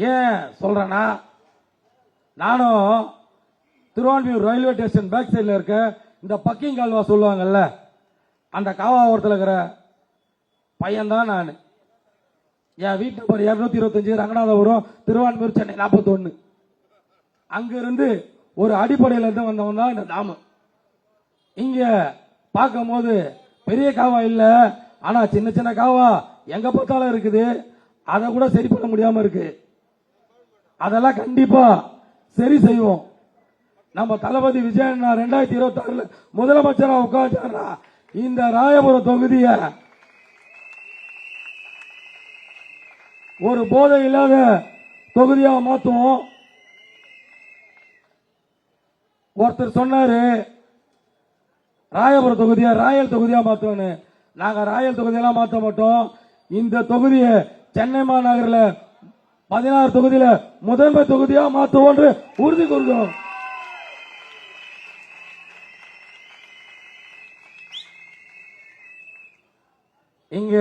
ஏன் சொல்றேன்னா, நானும் திருவான்மியூர் ரயில்வே ஸ்டேஷன் பேக் சைடில் இருக்க இந்த பக்கிங் கால்வா சொல்லுவாங்கல்ல, அந்த காவாபுரத்தில் இருக்கிற பையன்தான் நான். என் வீட்டு நம்பர் 225 ரங்கநாதபுரம், திருவான்மியூர், சென்னை 41. அங்கிருந்து ஒரு அடிப்படையில இருந்து வந்தவன் தான் இந்த தாமு. இங்க பார்க்கும் போது பெரிய காவா இல்ல, ஆனா சின்ன சின்ன காவா எங்க பார்த்தாலும் இருக்குது. அதை கூட சரி பண்ண முடியாம இருக்கு. அதெல்லாம் கண்டிப்பா சரி செய்வோம். நம்ம தளபதி விஜயன் 2026 முதலமைச்சரா உட்கார்ந்தா இந்த ராயபுரம் தொகுதிய ஒரு போதை இல்லாத தொகுதியா மாத்துவோம். ஒருத்தர் சொன்னாரு ராயபுரம் தொகுதியா ராயல் தொகுதியா மாத்துவோன்னு. நாங்க ராயல் தொகுதியெல்லாம் மாற்ற மாட்டோம். இந்த தொகுதியை சென்னை மாநகரில் 16 தொகுதியில முதன்மை தொகுதியா மாற்றுவோம் என்று உறுதி கூறுகிறோம். இங்க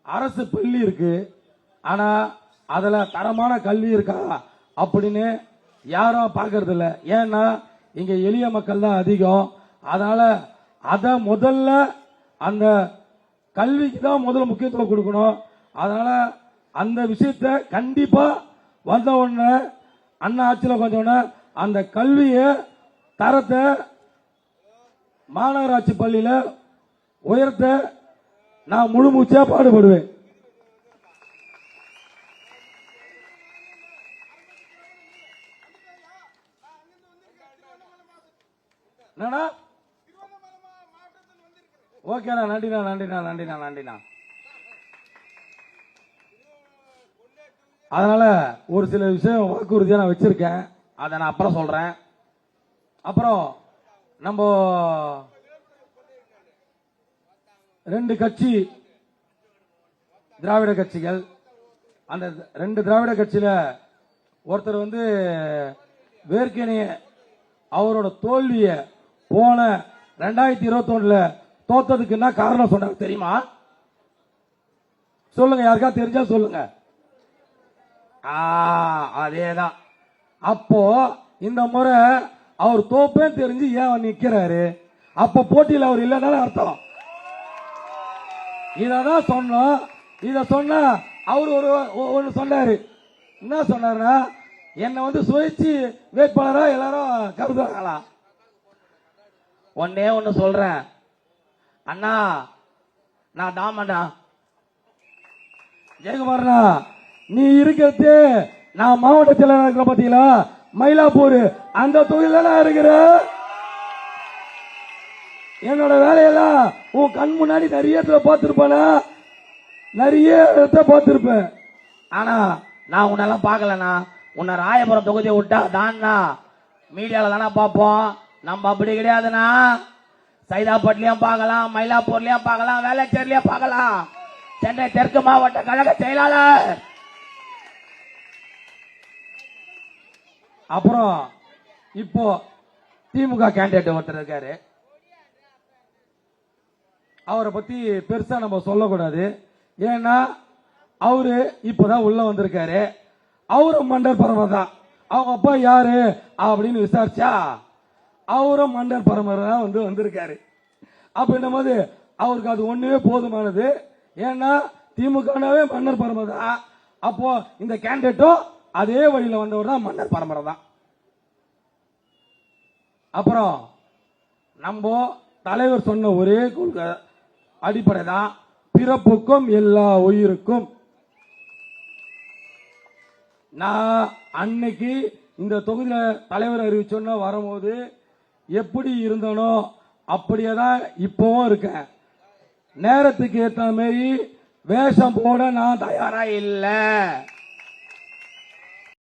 அரசு பள்ளி இருக்கு, ஆனா அதுல தரமான கல்வி இருக்கா அப்படின்னு யாரும் பார்க்கறது இல்ல. ஏன்னா இங்க எளிய மக்கள் தான் அதிகம். அதனால அத முதல்ல அந்த கல்விக்கு தான் முதல்ல முக்கியத்துவம் கொடுக்கணும். அதனால அந்த விஷயத்தை கண்டிப்பா வந்த உடனே அண்ணா ஆட்சியில் கொஞ்ச உடனே அந்த கல்விய தரத்தை மாநகராட்சி பள்ளியில உயர்த்த நான் முழு மூச்சா பாடுபடுவேன். என்னடா ஓகேண்ணா, நன்றிண்ணா நன்றிண்ணா நன்றிண்ணா நன்றிண்ணா. அதனால ஒரு சில விஷயம் வாக்குறுதியா நான் வச்சிருக்கேன், அதை நான் அப்புறம் சொல்றேன். அப்புறம் நம்ம 2 கட்சி திராவிட கட்சிகள், அந்த 2 திராவிட கட்சியில ஒருத்தர் வந்து வேர்க்கனே அவரோட தோல்விய போன 2021 தோத்ததுக்கு என்ன காரணம் சொன்னார் தெரியுமா? சொல்லுங்க, யாருக்கா தெரிஞ்சா சொல்லுங்க. அதேதான். அப்போ இந்த முறை அவர் தோப்பே தெரிஞ்சு ஏன் நிக்கிறாரு? அப்ப போட்டியில் அவர் இல்லைன்னு அர்த்தம். இதான் சொன்னோம். இத சொன்னா அவர் ஒன்னு சொன்னாரு. என்ன சொன்னாருன்னா, என்ன வந்து சுயேட்சை வேட்பாளரா எல்லாரும் கருதுறாங்களா? ஒன்னே ஒன்னு சொல்றேன் அண்ணா, நான் தாமண்ணா ஜெயக்குமார்ண்ணா, நீ இருக்கிறது நான் மாவட்ட செயலர் இருக்கிற பாத்தீங்களா, மயிலாப்பூர் அந்த தொகுதியில இருக்கிற. என்னோட வேலையெல்லாம் உன் கண் முன்னாடி நிறைய இடத்துல பார்த்திருப்பேனா, நிறைய இடத்த பார்த்திருப்பேன். ஆனா நான் உன்னெல்லாம் பார்க்கலண்ணா. உன்னை ராயபுரம் தொகுதியை விட்டா தான்னா மீடியால தானே பார்ப்போம். நம்ம அப்படி கிடையாதுண்ணா. சைதாப்பேட்லயும் பார்க்கலாம், மயிலாப்பூர்லயும் பார்க்கலாம், வேளச்சேரிலயும் பார்க்கலாம். சென்னை தெற்கு மாவட்ட கழக செயலாளர். அப்புறம் இப்போ திமுக கேண்டிடேட் ஒருத்தர் இருக்காரு. அவரை பத்தி பெருசா நம்ம சொல்லக்கூடாது. ஏன்னா அவரு இப்பதான் உள்ள வந்திருக்காரு. அவரும் மண்டர் பரமர் தான். அவங்க அப்பா யாரு அப்படின்னு விசாரிச்சா அவரும் மண்டர் பரமர் தான் வந்திருக்காரு. அப்படின்னும் போது அவருக்கு அது ஒண்ணுவே போதுமானது. ஏன்னா திமுகவே மன்னர் பரம்பரை தான். அப்போ இந்த கேண்டிடேட்டும் அதே வழியில வந்தவர் தான் மன்னர் பரம்பரை தான். அப்புறம் நம்ம தலைவர் சொன்ன ஒரே கொள்கை அடிப்படை தான், பிறப்புக்கும் எல்லா உயிருக்கும். நான் அன்னைக்கு இந்த தொகுதியில தலைவர் அறிவிச்சோன்னா வரும்போது எப்படி இருந்தனோ அப்படியே தான் இப்பவும் இருக்கேன். நேரத்துக்கு ஏற்ற மாதிரி வேஷம் போட நான் தயாரா இல்லை.